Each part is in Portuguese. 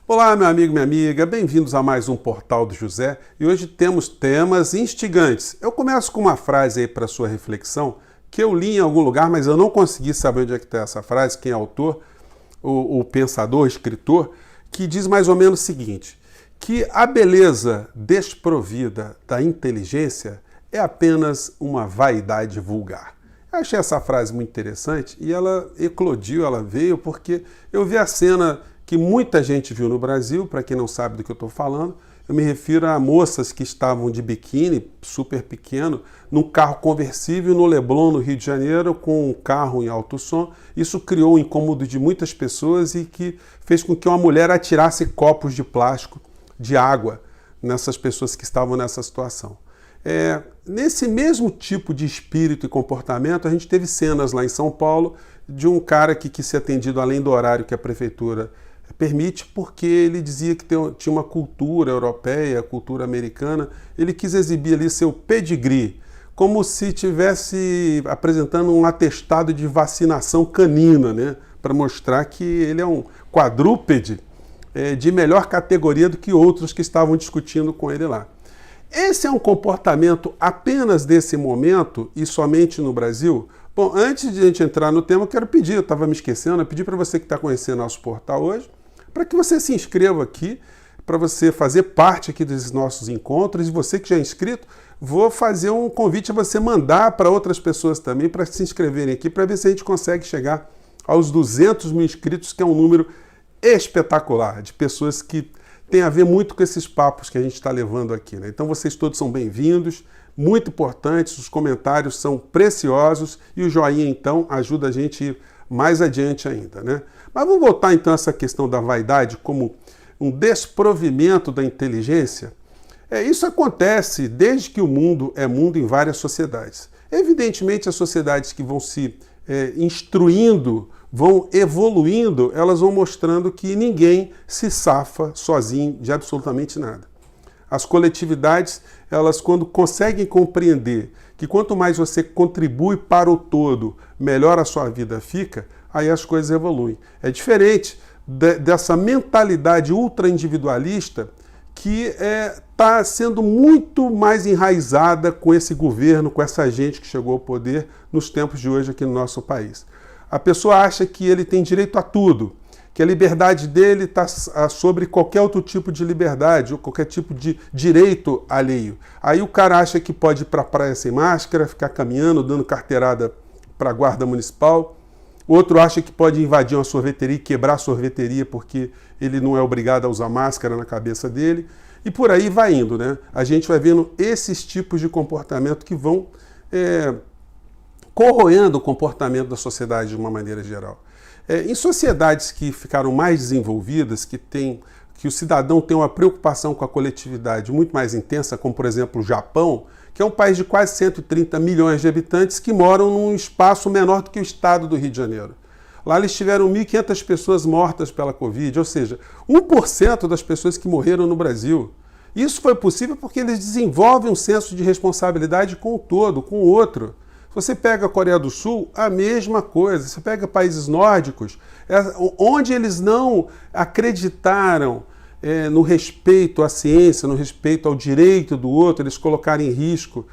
Olá, meu amigo, minha amiga, bem-vindos a mais um Portal do José e hoje temos temas instigantes. Eu começo com uma frase aí para sua reflexão que eu li em algum lugar, mas eu não consegui saber onde é que está essa frase, quem é o autor, o pensador, o escritor, que diz mais ou menos o seguinte, que a beleza desprovida da inteligência é apenas uma vaidade vulgar. Eu achei essa frase muito interessante e ela eclodiu, ela veio porque eu vi a cena que muita gente viu no Brasil. Para quem não sabe do que eu estou falando, eu me refiro a moças que estavam de biquíni, super pequeno, num carro conversível no Leblon, no Rio de Janeiro, com um carro em alto som. Isso criou o incômodo de muitas pessoas e que fez com que uma mulher atirasse copos de plástico, de água, nessas pessoas que estavam nessa situação. Nesse mesmo tipo de espírito e comportamento, a gente teve cenas lá em São Paulo de um cara que quis ser atendido além do horário que a prefeitura permite, porque ele dizia que tinha uma cultura europeia, cultura americana. Ele quis exibir ali seu pedigree, como se estivesse apresentando um atestado de vacinação canina, né? Para mostrar que ele é um quadrúpede de melhor categoria do que outros que estavam discutindo com ele lá. Esse é um comportamento apenas desse momento e somente no Brasil? Bom, antes de a gente entrar no tema, eu quero pedir, eu estava me esquecendo, eu pedi para você que está conhecendo nosso portal hoje, para que você se inscreva aqui, para você fazer parte aqui desses nossos encontros. E você que já é inscrito, vou fazer um convite a você mandar para outras pessoas também, para se inscreverem aqui, para ver se a gente consegue chegar aos 200 mil inscritos, que é um número espetacular, de pessoas que têm a ver muito com esses papos que a gente está levando aqui, né? Então vocês todos são bem-vindos, muito importantes, os comentários são preciosos e o joinha, então, ajuda a gente a ir mais adiante ainda, né? Mas vamos voltar, então, a essa questão da vaidade como um desprovimento da inteligência. Isso acontece desde que o mundo é mundo em várias sociedades. Evidentemente, as sociedades que vão se instruindo, vão evoluindo, elas vão mostrando que ninguém se safa sozinho de absolutamente nada. As coletividades, elas quando conseguem compreender que quanto mais você contribui para o todo, melhor a sua vida fica, aí as coisas evoluem. É diferente dessa mentalidade ultra-individualista que está sendo muito mais enraizada com esse governo, com essa gente que chegou ao poder nos tempos de hoje aqui no nosso país. A pessoa acha que ele tem direito a tudo, que a liberdade dele está sobre qualquer outro tipo de liberdade, ou qualquer tipo de direito alheio. Aí o cara acha que pode ir para a praia sem máscara, ficar caminhando, dando carteirada para a guarda municipal. O outro acha que pode invadir uma sorveteria e quebrar a sorveteria porque ele não é obrigado a usar máscara na cabeça dele. E por aí vai indo, né? A gente vai vendo esses tipos de comportamento que vão corroendo o comportamento da sociedade de uma maneira geral. Em sociedades que ficaram mais desenvolvidas, que o cidadão tem uma preocupação com a coletividade muito mais intensa, como por exemplo o Japão, que é um país de quase 130 milhões de habitantes que moram num espaço menor do que o estado do Rio de Janeiro. Lá eles tiveram 1.500 pessoas mortas pela Covid, ou seja, 1% das pessoas que morreram no Brasil. Isso foi possível porque eles desenvolvem um senso de responsabilidade com o todo, com o outro. Se você pega a Coreia do Sul, a mesma coisa. Você pega países nórdicos, onde eles não acreditaram no respeito à ciência, no respeito ao direito do outro, eles colocaram em risco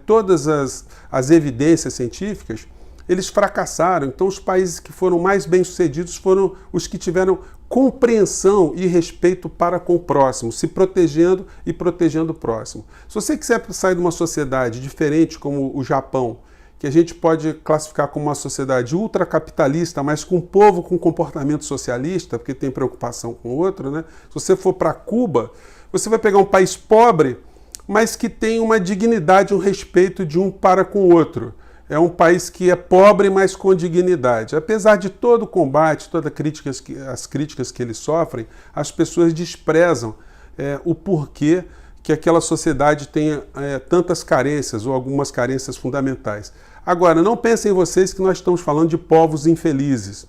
todas as evidências científicas, eles fracassaram. Então, os países que foram mais bem-sucedidos foram os que tiveram compreensão e respeito para com o próximo, se protegendo e protegendo o próximo. Se você quiser sair de uma sociedade diferente como o Japão, que a gente pode classificar como uma sociedade ultracapitalista, mas com um povo com comportamento socialista, porque tem preocupação com o outro, né? Se você for para Cuba, você vai pegar um país pobre, mas que tem uma dignidade, um respeito de um para com o outro. É um país que é pobre, mas com dignidade. Apesar de todo o combate, todas as críticas que eles sofrem, as pessoas desprezam o porquê que aquela sociedade tenha tantas carências, ou algumas carências fundamentais. Agora, não pensem vocês que nós estamos falando de povos infelizes.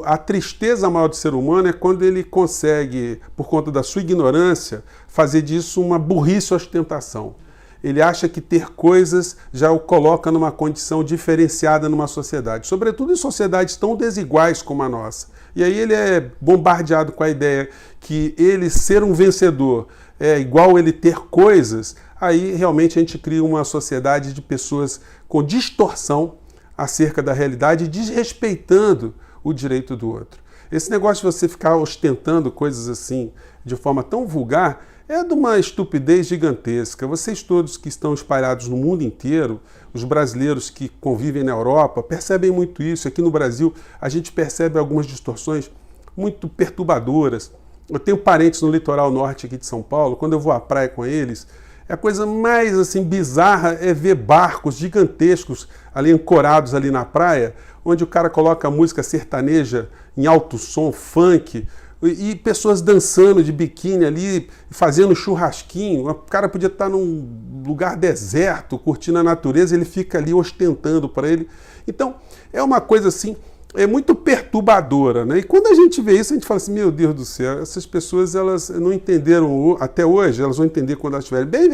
A tristeza maior do ser humano é quando ele consegue, por conta da sua ignorância, fazer disso uma burrice ou ostentação. Ele acha que ter coisas já o coloca numa condição diferenciada numa sociedade, sobretudo em sociedades tão desiguais como a nossa. E aí ele é bombardeado com a ideia que ele ser um vencedor é igual ele ter coisas. Aí realmente a gente cria uma sociedade de pessoas com distorção acerca da realidade, desrespeitando o direito do outro. Esse negócio de você ficar ostentando coisas assim de forma tão vulgar é de uma estupidez gigantesca. Vocês todos que estão espalhados no mundo inteiro, os brasileiros que convivem na Europa, percebem muito isso. Aqui no Brasil a gente percebe algumas distorções muito perturbadoras. Eu tenho parentes no litoral norte aqui de São Paulo, quando eu vou à praia com eles, a coisa mais assim bizarra é ver barcos gigantescos ali ancorados ali na praia, onde o cara coloca música sertaneja em alto som, funk, e pessoas dançando de biquíni ali, fazendo churrasquinho. O cara podia estar num lugar deserto, curtindo a natureza, ele fica ali ostentando para ele. Então, é uma coisa assim, é muito perturbadora, né? E quando a gente vê isso, a gente fala assim, meu Deus do céu, essas pessoas, elas não entenderam até hoje, elas vão entender quando elas estiverem bem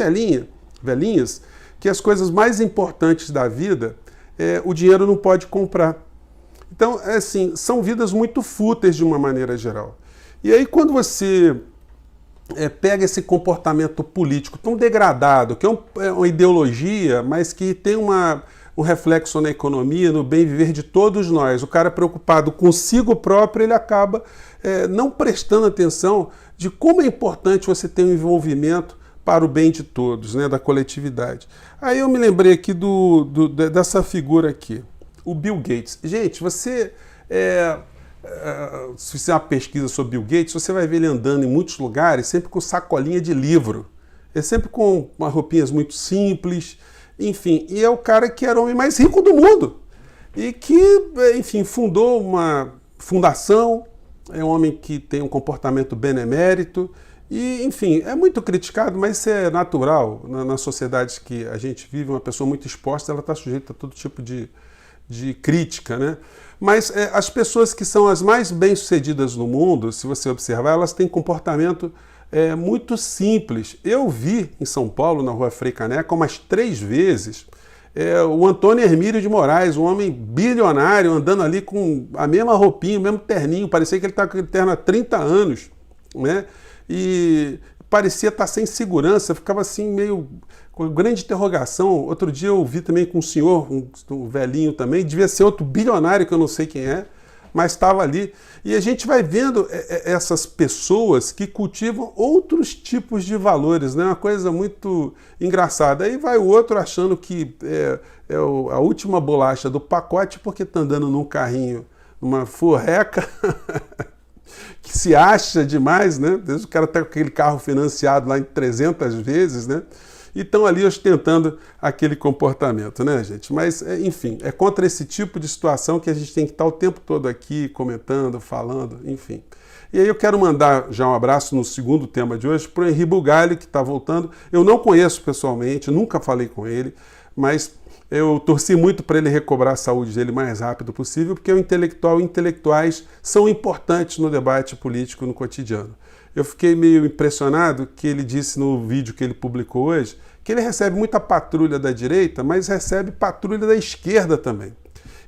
velhinhas, que as coisas mais importantes da vida, o dinheiro não pode comprar. Então, é assim, são vidas muito fúteis de uma maneira geral. E aí quando você pega esse comportamento político tão degradado, que é uma ideologia, mas que tem um reflexo na economia, no bem viver de todos nós, o cara preocupado consigo próprio, ele acaba não prestando atenção de como é importante você ter um envolvimento para o bem de todos, né, da coletividade. Aí eu me lembrei aqui dessa figura aqui, o Bill Gates. Gente, você... se fizer uma pesquisa sobre Bill Gates, você vai ver ele andando em muitos lugares, sempre com sacolinha de livro. É sempre com umas roupinhas muito simples, enfim. E é o cara que era o homem mais rico do mundo. E que, enfim, fundou uma fundação, é um homem que tem um comportamento benemérito. E, enfim, é muito criticado, mas isso é natural. Nas sociedades que a gente vive, uma pessoa muito exposta, ela está sujeita a todo tipo de crítica, né? Mas as pessoas que são as mais bem-sucedidas no mundo, se você observar, elas têm comportamento muito simples. Eu vi em São Paulo, na rua Frei Caneca, umas 3 vezes, o Antônio Hermílio de Moraes, um homem bilionário, andando ali com a mesma roupinha, o mesmo terninho, parecia que ele estava com aquele terno há 30 anos, né? E parecia estar sem segurança, ficava assim meio com grande interrogação. Outro dia eu vi também com um senhor, um velhinho também, devia ser outro bilionário que eu não sei quem é, mas estava ali. E a gente vai vendo essas pessoas que cultivam outros tipos de valores, né? Uma coisa muito engraçada. Aí vai o outro achando que é a última bolacha do pacote porque está andando num carrinho, numa furreca, que se acha demais, né? Desde o cara está com aquele carro financiado lá em 300 vezes, né? E estão ali ostentando aquele comportamento, né, gente? Mas, enfim, é contra esse tipo de situação que a gente tem que estar o tempo todo aqui comentando, falando, enfim. E aí eu quero mandar já um abraço no segundo tema de hoje para o Henri Bugalho, que está voltando. Eu não conheço pessoalmente, nunca falei com ele, mas eu torci muito para ele recobrar a saúde dele o mais rápido possível, porque o intelectual e intelectuais são importantes no debate político no cotidiano. Eu fiquei meio impressionado que ele disse no vídeo que ele publicou hoje que ele recebe muita patrulha da direita, mas recebe patrulha da esquerda também.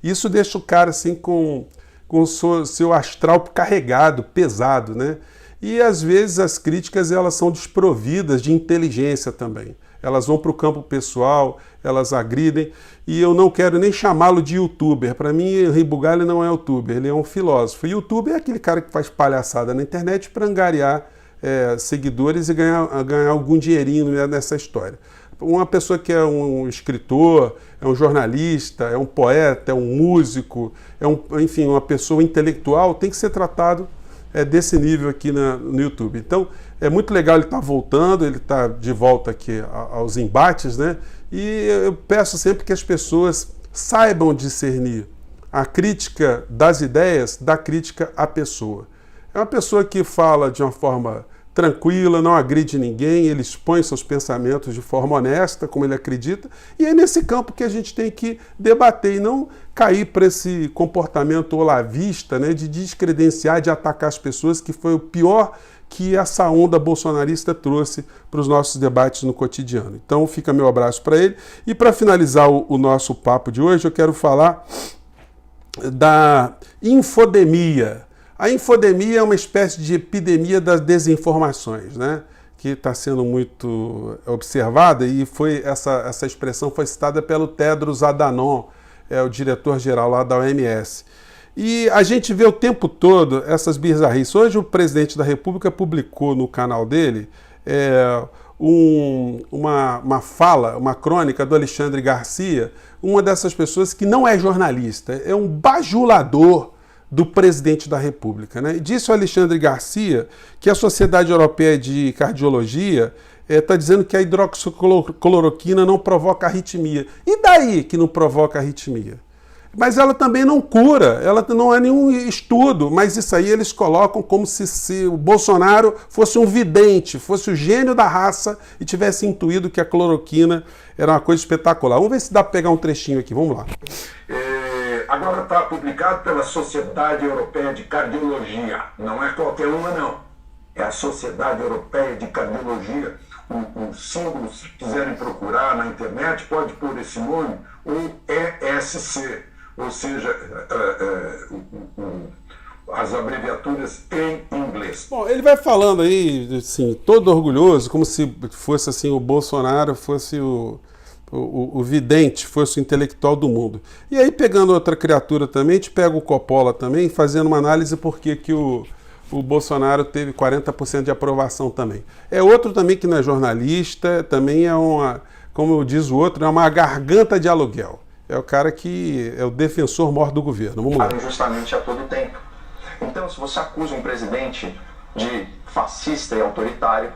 Isso deixa o cara assim com o seu astral carregado, pesado, né? E às vezes as críticas elas são desprovidas de inteligência também. Elas vão para o campo pessoal, elas agridem, e eu não quero nem chamá-lo de youtuber. Para mim, Henri Bugalho não é youtuber, ele é um filósofo. Youtuber é aquele cara que faz palhaçada na internet para angariar seguidores e ganhar algum dinheirinho nessa história. Uma pessoa que é um escritor, é um jornalista, é um poeta, é um músico, enfim, uma pessoa intelectual, tem que ser tratado desse nível aqui no YouTube. Então, é muito legal ele estar voltando, ele está de volta aqui aos embates, né? E eu peço sempre que as pessoas saibam discernir a crítica das ideias da crítica à pessoa. É uma pessoa que fala de uma forma tranquila, não agride ninguém, ele expõe seus pensamentos de forma honesta, como ele acredita, e é nesse campo que a gente tem que debater e não cair para esse comportamento olavista, né, de descredenciar, de atacar as pessoas, que foi o pior que essa onda bolsonarista trouxe para os nossos debates no cotidiano. Então fica meu abraço para ele. E para finalizar o nosso papo de hoje, eu quero falar da infodemia. A infodemia é uma espécie de epidemia das desinformações, né? Que está sendo muito observada, e essa expressão foi citada pelo Tedros Adhanom, o diretor-geral lá da OMS. E a gente vê o tempo todo essas bizarrices. Hoje o presidente da República publicou no canal dele uma fala, uma crônica do Alexandre Garcia, uma dessas pessoas que não é jornalista, é um bajulador do presidente da República, né? Disse o Alexandre Garcia que a Sociedade Europeia de Cardiologia está dizendo que a hidroxicloroquina não provoca arritmia. E daí que não provoca arritmia? Mas ela também não cura, ela não é nenhum estudo, mas isso aí eles colocam como se o Bolsonaro fosse um vidente, fosse o gênio da raça e tivesse intuído que a cloroquina era uma coisa espetacular. Vamos ver se dá para pegar um trechinho aqui, vamos lá. Agora está publicado pela Sociedade Europeia de Cardiologia, não é qualquer uma não, é a Sociedade Europeia de Cardiologia. O símbolo, se quiserem procurar na internet, pode pôr esse nome, ou ESC. Ou seja, as abreviaturas em inglês. Bom, ele vai falando aí, assim, todo orgulhoso, como se fosse assim, o Bolsonaro fosse o vidente, fosse o intelectual do mundo. E aí, pegando outra criatura também, a gente pega o Coppola também, fazendo uma análise por que o Bolsonaro teve 40% de aprovação também. É outro também que não é jornalista, também é como diz o outro, é uma garganta de aluguel. É o cara que é o defensor maior do governo. Vamos lá. Justamente a todo tempo. Então, se você acusa um presidente de fascista e autoritário,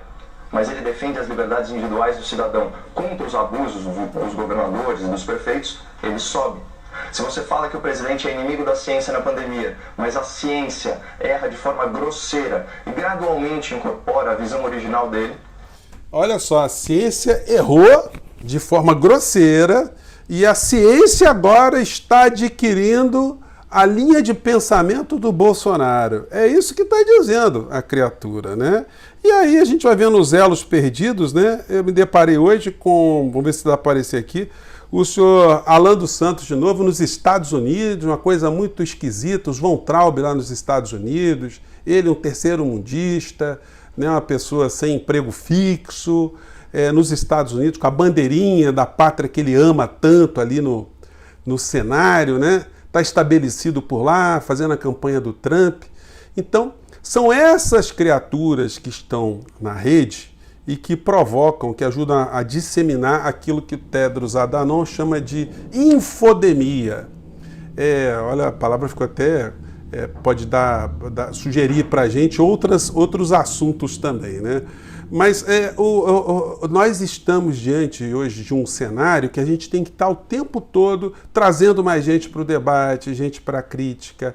mas ele defende as liberdades individuais do cidadão contra os abusos dos governadores e dos prefeitos, ele sobe. Se você fala que o presidente é inimigo da ciência na pandemia, mas a ciência erra de forma grosseira e gradualmente incorpora a visão original dele... Olha só, a ciência errou de forma grosseira e a ciência agora está adquirindo a linha de pensamento do Bolsonaro. É isso que está dizendo a criatura, né? E aí a gente vai vendo os elos perdidos, né? Eu me deparei hoje com, vamos ver se dá para aparecer aqui, o senhor Alan dos Santos de novo nos Estados Unidos, uma coisa muito esquisita, os Von Traub lá nos Estados Unidos, ele um terceiro-mundista, né? Uma pessoa sem emprego fixo, nos Estados Unidos, com a bandeirinha da pátria que ele ama tanto ali no cenário, né? Está estabelecido por lá, fazendo a campanha do Trump. Então, são essas criaturas que estão na rede e que provocam, que ajudam a disseminar aquilo que o Tedros Adhanom chama de infodemia. Olha, a palavra ficou até... pode sugerir para a gente outros assuntos também, né? Mas nós estamos diante hoje de um cenário que a gente tem que estar o tempo todo trazendo mais gente para o debate, gente para a crítica,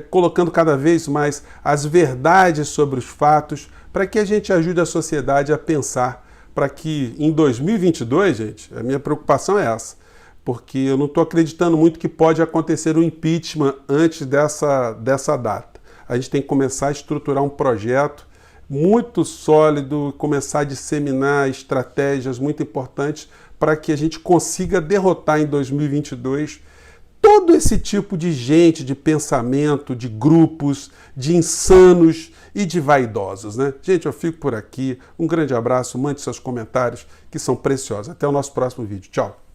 colocando cada vez mais as verdades sobre os fatos, para que a gente ajude a sociedade a pensar, para que em 2022, gente, a minha preocupação é essa, porque eu não estou acreditando muito que pode acontecer um impeachment antes dessa data. A gente tem que começar a estruturar um projeto muito sólido, começar a disseminar estratégias muito importantes para que a gente consiga derrotar em 2022 todo esse tipo de gente, de pensamento, de grupos, de insanos e de vaidosos, né? Gente, eu fico por aqui. Um grande abraço, mande seus comentários que são preciosos. Até o nosso próximo vídeo. Tchau!